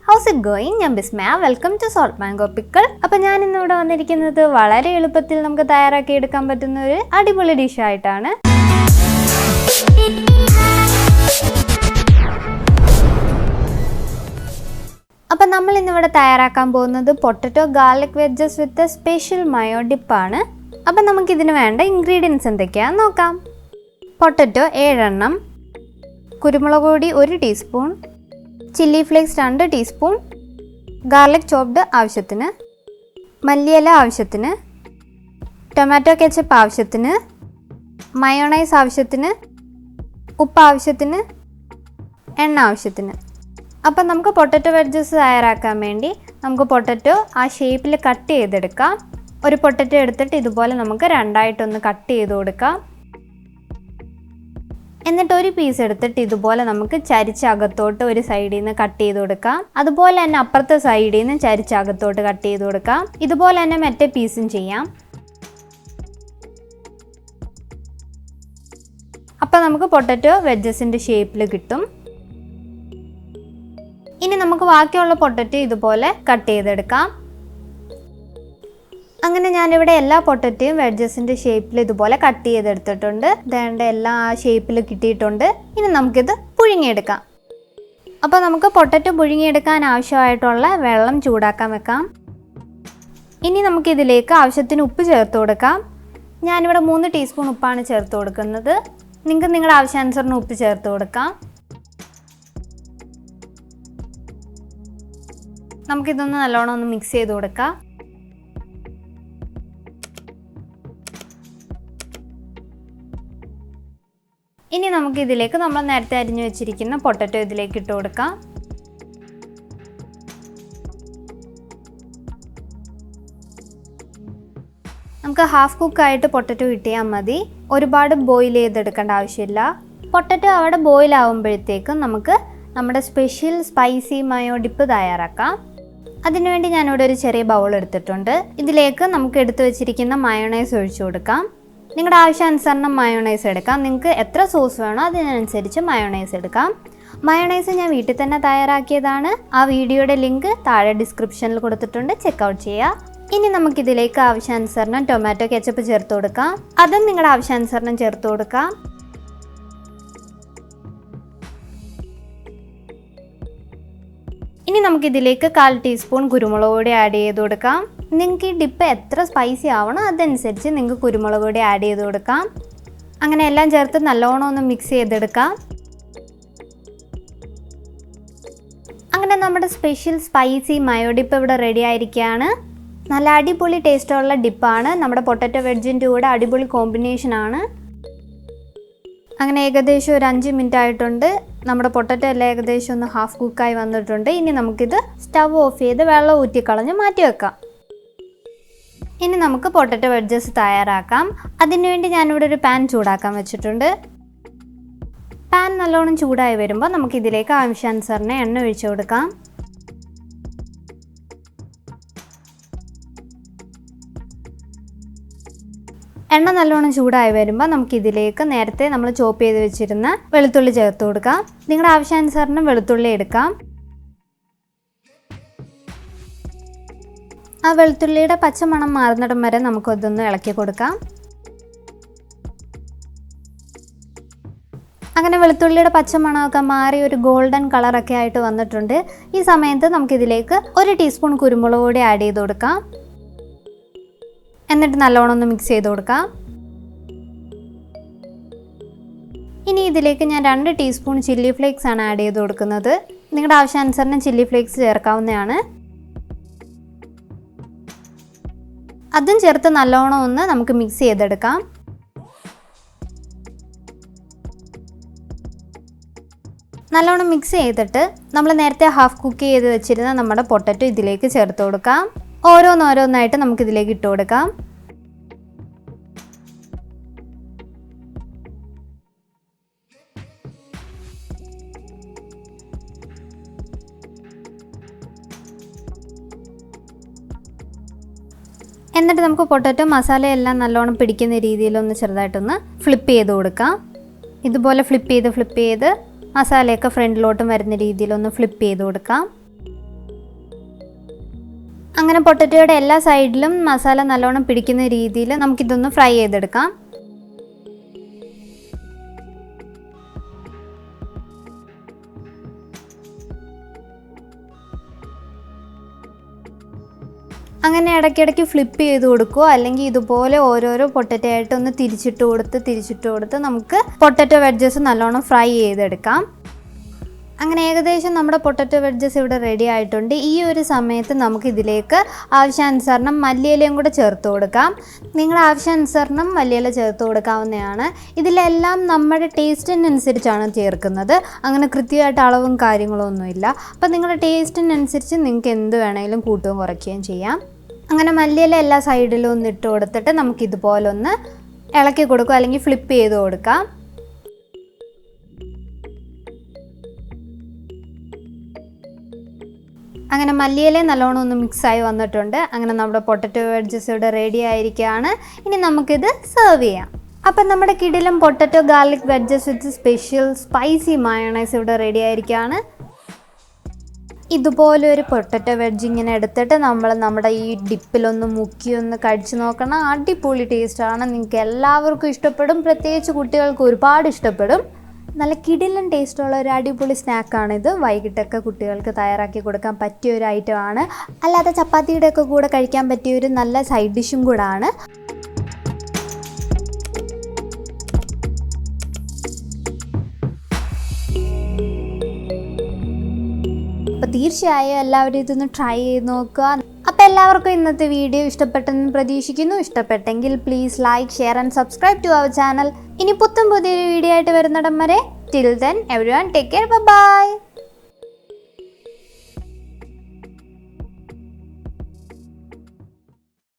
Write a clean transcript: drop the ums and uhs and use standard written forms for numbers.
How's it going? I'm Bismaya. Welcome to Salt Mango Pickle. അപ്പോൾ ഞാൻ ഇന്ന് ഇവിടെ വന്നിരിക്കുന്നത് വളരെ എളുപ്പത്തിൽ നമുക്ക് തയ്യാറാക്കി എടുക്കാൻ പറ്റുന്ന ഒരു അടിപൊളി ഡിഷ് ആയിട്ടാണ്. അപ്പോൾ നമ്മൾ ഇന്ന് ഇവിടെ തയ്യാറാക്കാൻ പോകുന്നത് potato garlic wedges with special mayo dip ആണ്. അപ്പോൾ നമുക്ക് ഇതിന് വേണ്ട ഇൻഗ്രീഡിയൻസ് എന്തൊക്കെയാണെന്ന് നോക്കാം. പൊട്ടറ്റോ 7 എണ്ണം, കുരുമുളക് പൊടി 1 teaspoon, chilli flakes 2 teaspoon, garlic chopped ആവശ്യത്തിന്, മല്ലിയില ആവശ്യത്തിന്, ടൊമാറ്റോ കെച്ചപ്പ് ആവശ്യത്തിന്, മയോണൈസ് ആവശ്യത്തിന്, ഉപ്പ് ആവശ്യത്തിന്, എണ്ണ ആവശ്യത്തിന്. അപ്പം നമുക്ക് പൊട്ടറ്റോ വെഡ്ജസ് തയ്യാറാക്കാൻ വേണ്ടി നമുക്ക് പൊട്ടറ്റോ ആ ഷേപ്പിൽ കട്ട് ചെയ്തെടുക്കാം. ഒരു പൊട്ടറ്റോ എടുത്തിട്ട് ഇതുപോലെ നമുക്ക് രണ്ടായിട്ടൊന്ന് കട്ട് ചെയ്ത് കൊടുക്കാം. എന്നിട്ട് ഒരു പീസ് എടുത്തിട്ട് ഇതുപോലെ നമുക്ക് ചരിച്ചകത്തോട്ട് ഒരു സൈഡിൽ നിന്ന് കട്ട് ചെയ്ത് കൊടുക്കാം. അതുപോലെ തന്നെ അപ്പുറത്തെ സൈഡിൽ നിന്ന് ചരിച്ചകത്തോട്ട് കട്ട് ചെയ്ത് കൊടുക്കാം. ഇതുപോലെ തന്നെ മറ്റേ പീസും ചെയ്യാം. അപ്പോൾ നമുക്ക് പൊട്ടറ്റോ വെഡ്ജസിൻ്റെ ഷേപ്പിൽ കിട്ടും. ഇനി നമുക്ക് ബാക്കിയുള്ള പൊട്ടറ്റോ ഇതുപോലെ കട്ട് ചെയ്തെടുക്കാം. അങ്ങനെ ഞാനിവിടെ എല്ലാ പൊട്ടറ്റോയും വെഡ്ജസിൻ്റെ ഷേപ്പിൽ ഇതുപോലെ കട്ട് ചെയ്തെടുത്തിട്ടുണ്ട്. ഇതേണ്ട എല്ലാ ആ ഷേപ്പിൽ കിട്ടിയിട്ടുണ്ട്. ഇനി നമുക്കിത് പുഴുങ്ങിയെടുക്കാം. അപ്പോൾ നമുക്ക് പൊട്ടറ്റോ പുഴുങ്ങിയെടുക്കാൻ ആവശ്യമായിട്ടുള്ള വെള്ളം ചൂടാക്കാൻ വെക്കാം. ഇനി നമുക്കിതിലേക്ക് ആവശ്യത്തിന് ഉപ്പ് ചേർത്ത് കൊടുക്കാം. ഞാനിവിടെ 3 ടീസ്പൂൺ ഉപ്പാണ് ചേർത്ത് കൊടുക്കുന്നത്. നിങ്ങൾക്ക് നിങ്ങളുടെ ആവശ്യാനുസരണം ഉപ്പ് ചേർത്ത് കൊടുക്കാം. നമുക്കിതൊന്ന് നല്ലോണം ഒന്ന് മിക്സ് ചെയ്ത് കൊടുക്കാം. ഇനി നമുക്കിതിലേക്ക് നമ്മൾ നേരത്തെ അരിഞ്ഞു വെച്ചിരിക്കുന്ന പൊട്ടറ്റോ ഇതിലേക്ക് ഇട്ട് കൊടുക്കാം. നമുക്ക് ഹാഫ് കുക്കായിട്ട് പൊട്ടറ്റോ കിട്ടിയാൽ മതി. ഒരുപാട് ബോയിൽ ചെയ്തെടുക്കേണ്ട ആവശ്യമില്ല. പൊട്ടറ്റോ അവിടെ ബോയിൽ ആകുമ്പോഴത്തേക്കും നമുക്ക് നമ്മുടെ സ്പെഷ്യൽ സ്പൈസി മയോ ഡിപ്പ് തയ്യാറാക്കാം. അതിനുവേണ്ടി ഞാനിവിടെ ഒരു ചെറിയ ബൗൾ എടുത്തിട്ടുണ്ട്. ഇതിലേക്ക് നമുക്ക് എടുത്തു വെച്ചിരിക്കുന്ന മയോണൈസ് ഒഴിച്ചു കൊടുക്കാം. നിങ്ങളുടെ ആവശ്യാനുസരണം മയോണൈസ് എടുക്കാം. നിങ്ങൾക്ക് എത്ര സോസ് വേണോ അതിനനുസരിച്ച് മയോണൈസ് എടുക്കാം. മയോണൈസ് ഞാൻ വീട്ടിൽ തന്നെ തയ്യാറാക്കിയതാണ്. ആ വീഡിയോയുടെ ലിങ്ക് താഴെ ഡിസ്ക്രിപ്ഷനിൽ കൊടുത്തിട്ടുണ്ട്, ചെക്കൗട്ട് ചെയ്യുക. ഇനി നമുക്കിതിലേക്ക് ആവശ്യാനുസരണം ടൊമാറ്റോ കെച്ചപ്പ് ചേർത്ത് കൊടുക്കാം. അതും നിങ്ങളുടെ ആവശ്യാനുസരണം ചേർത്ത് കൊടുക്കാം. ഇനി നമുക്കിതിലേക്ക് 1/4 ടീസ്പൂൺ കുരുമുളക് പൊടി ആഡ് ചെയ്ത് കൊടുക്കാം. നിങ്ങൾക്ക് ഈ ഡിപ്പ് എത്ര സ്പൈസി ആവണോ അതനുസരിച്ച് നിങ്ങൾക്ക് കുരുമുളക് പൊടി ആഡ് ചെയ്ത് കൊടുക്കാം. അങ്ങനെ എല്ലാം ചേർത്ത് നല്ലോണം ഒന്ന് മിക്സ് ചെയ്തെടുക്കാം. അങ്ങനെ നമ്മുടെ സ്പെഷ്യൽ സ്പൈസി മയോ ഡിപ്പ് ഇവിടെ റെഡി ആയിരിക്കുകയാണ്. നല്ല അടിപൊളി ടേസ്റ്റുള്ള ഡിപ്പാണ്. നമ്മുടെ പൊട്ടറ്റോ വെഡ്ജിൻ്റെ കൂടെ അടിപൊളി കോമ്പിനേഷനാണ്. അങ്ങനെ ഏകദേശം ഒരു 5 മിനിറ്റ് ആയിട്ടുണ്ട്. നമ്മുടെ പൊട്ടറ്റോ എല്ലാം ഏകദേശം ഒന്ന് ഹാഫ് കുക്കായി വന്നിട്ടുണ്ട്. ഇനി നമുക്കിത് സ്റ്റവ് ഓഫ് ചെയ്ത് വെള്ളം ഊറ്റിക്കളഞ്ഞ് മാറ്റി വെക്കാം. ഇനി നമുക്ക് പൊട്ടറ്റോ വെഡ്ജസ് തയ്യാറാക്കാം. അതിനുവേണ്ടി ഞാനിവിടെ ഒരു പാൻ ചൂടാക്കാൻ വെച്ചിട്ടുണ്ട്. പാൻ നല്ലോണം ചൂടായി വരുമ്പോൾ നമുക്കിതിലേക്ക് ആവശ്യാനുസരണം എണ്ണ ഒഴിച്ചു കൊടുക്കാം. എണ്ണ നല്ലോണം ചൂടായി വരുമ്പോൾ നമുക്കിതിലേക്ക് നേരത്തെ നമ്മൾ ചോപ്പ് ചെയ്ത് വെച്ചിരുന്ന വെളുത്തുള്ളി ചേർത്ത് കൊടുക്കാം. നിങ്ങളുടെ ആവശ്യാനുസരണം വെളുത്തുള്ളി എടുക്കാം. ആ വെളുത്തുള്ളിയുടെ പച്ചമണം മാറുന്നിടം വരെ നമുക്കതൊന്ന് ഇളക്കി കൊടുക്കാം. അങ്ങനെ വെളുത്തുള്ളിയുടെ പച്ചമണമൊക്കെ മാറി ഒരു ഗോൾഡൻ കളറൊക്കെ ആയിട്ട് വന്നിട്ടുണ്ട്. ഈ സമയത്ത് നമുക്കിതിലേക്ക് 1 ടീസ്പൂൺ കുരുമുളക് പൊടി ആഡ് ചെയ്ത് കൊടുക്കാം. എന്നിട്ട് നല്ലോണം ഒന്ന് മിക്സ് ചെയ്ത് കൊടുക്കാം. ഇനി ഇതിലേക്ക് ഞാൻ 2 ടീസ്പൂൺ ചില്ലി ഫ്ലേക്സ് ആണ് ആഡ് ചെയ്ത് കൊടുക്കുന്നത്. നിങ്ങളുടെ ആവശ്യാനുസരണം ചില്ലി ഫ്ലേക്സ് ചേർക്കാവുന്നതാണ്. അതും ചേർത്ത് നല്ലോണം ഒന്ന് നമുക്ക് മിക്സ് ചെയ്തെടുക്കാം. നല്ലോണം മിക്സ് ചെയ്തിട്ട് നമ്മൾ നേരത്തെ ഹാഫ് കുക്ക് ചെയ്ത് വെച്ചിരുന്ന നമ്മുടെ പൊട്ടറ്റോ ഇതിലേക്ക് ചേർത്ത് കൊടുക്കാം. ഓരോന്നോരോന്നായിട്ട് നമുക്കിതിലേക്ക് ഇട്ട് കൊടുക്കാം. എന്നിട്ട് നമുക്ക് പൊട്ടറ്റോ മസാലയെല്ലാം നല്ലോണം പിടിക്കുന്ന രീതിയിലൊന്ന് ചെറുതായിട്ടൊന്ന് ഫ്ലിപ്പ് ചെയ്ത് കൊടുക്കാം. ഇതുപോലെ ഫ്ലിപ്പ് ചെയ്ത് മസാലയൊക്കെ ഫ്രണ്ടിലോട്ടും വരുന്ന രീതിയിലൊന്ന് ഫ്ലിപ്പ് ചെയ്ത് കൊടുക്കാം. അങ്ങനെ പൊട്ടറ്റോയുടെ എല്ലാ സൈഡിലും മസാല നല്ലോണം പിടിക്കുന്ന രീതിയിൽ നമുക്കിതൊന്ന് ഫ്രൈ ചെയ്തെടുക്കാം. അങ്ങനെ ഇടയ്ക്കിടയ്ക്ക് ഫ്ലിപ്പ് ചെയ്ത് കൊടുക്കുക, അല്ലെങ്കിൽ ഇതുപോലെ ഓരോരോ പൊട്ടറ്റോ ആയിട്ട് ഒന്ന് തിരിച്ചിട്ട് കൊടുത്ത് നമുക്ക് പൊട്ടറ്റോ വെഡ്ജസ് നല്ലോണം ഫ്രൈ ചെയ്തെടുക്കാം. അങ്ങനെ ഏകദേശം നമ്മുടെ പൊട്ടറ്റോ വെഡ്ജസ് ഇവിടെ റെഡി ആയിട്ടുണ്ട്. ഈ ഒരു സമയത്ത് നമുക്കിതിലേക്ക് ആവശ്യാനുസരണം മല്ലിയിലയും കൂടെ ചേർത്ത് കൊടുക്കാം. നിങ്ങളുടെ ആവശ്യാനുസരണം മല്ലിയില ചേർത്ത് കൊടുക്കാവുന്നതാണ്. ഇതിലെല്ലാം നമ്മുടെ ടേസ്റ്റിനനുസരിച്ചാണ് ചേർക്കുന്നത്. അങ്ങനെ കൃത്യമായിട്ട് അളവും കാര്യങ്ങളും ഒന്നുമില്ല. അപ്പോൾ നിങ്ങളുടെ ടേസ്റ്റിനനുസരിച്ച് നിങ്ങൾക്ക് എന്ത് വേണമെങ്കിലും കൂട്ടുകയും കുറയ്ക്കുകയും ചെയ്യാം. അങ്ങനെ മല്ലിയില എല്ലാ സൈഡിലും ഒന്ന് ഇട്ട് കൊടുത്തിട്ട് നമുക്കിതുപോലെ ഒന്ന് ഇളക്കി കൊടുക്കുക, അല്ലെങ്കിൽ ഫ്ലിപ്പ് ചെയ്ത് കൊടുക്കാം. അങ്ങനെ മല്ലിയില നല്ലോണം ഒന്ന് മിക്സായി വന്നിട്ടുണ്ട്. അങ്ങനെ നമ്മുടെ പൊട്ടറ്റോ വെഡ്ജസ് ഇവിടെ റെഡി ആയിരിക്കുകയാണ്. ഇനി നമുക്കിത് സെർവ് ചെയ്യാം. അപ്പം നമ്മുടെ കിടിലം potato garlic wedges with special spicy mayonnaise ഇവിടെ റെഡി ആയിരിക്കുകയാണ്. ഇതുപോലെ ഒരു പൊട്ടറ്റോ വെഡ്ജ് ഇങ്ങനെ എടുത്തിട്ട് നമ്മുടെ ഈ ഡിപ്പിലൊന്ന് മുക്കിയൊന്ന് കഴിച്ച് നോക്കണം. അടിപൊളി ടേസ്റ്റാണ്. നിങ്ങൾക്ക് എല്ലാവർക്കും ഇഷ്ടപ്പെടും, പ്രത്യേകിച്ച് കുട്ടികൾക്ക് ഒരുപാട് ഇഷ്ടപ്പെടും. നല്ല കിടിലൻ ടേസ്റ്റുള്ള ഒരു അടിപൊളി സ്നാക്കാണിത്. വൈകിട്ടൊക്കെ കുട്ടികൾക്ക് തയ്യാറാക്കി കൊടുക്കാൻ പറ്റിയ ഒരു ഐറ്റമാണ്. അല്ലാതെ ചപ്പാത്തിയുടെയൊക്കെ കൂടെ കഴിക്കാൻ പറ്റിയ ഒരു നല്ല സൈഡ് ഡിഷും കൂടാണ്. അപ്പോൾ തീർച്ചയായും എല്ലാവരും ഇതൊന്ന് ട്രൈ ചെയ്ത് നോക്കുക. അപ്പോൾ എല്ലാവർക്കും ഇന്നത്തെ വീഡിയോ ഇഷ്ടപ്പെട്ടെന്ന് പ്രതീക്ഷിക്കുന്നു. ഇഷ്ടപ്പെട്ടെങ്കിൽ please like, share and subscribe to our channel. ഇനി പുതിയൊരു വീഡിയോ ആയിട്ട് വരുന്നിടം വരെ till then everyone take care, by.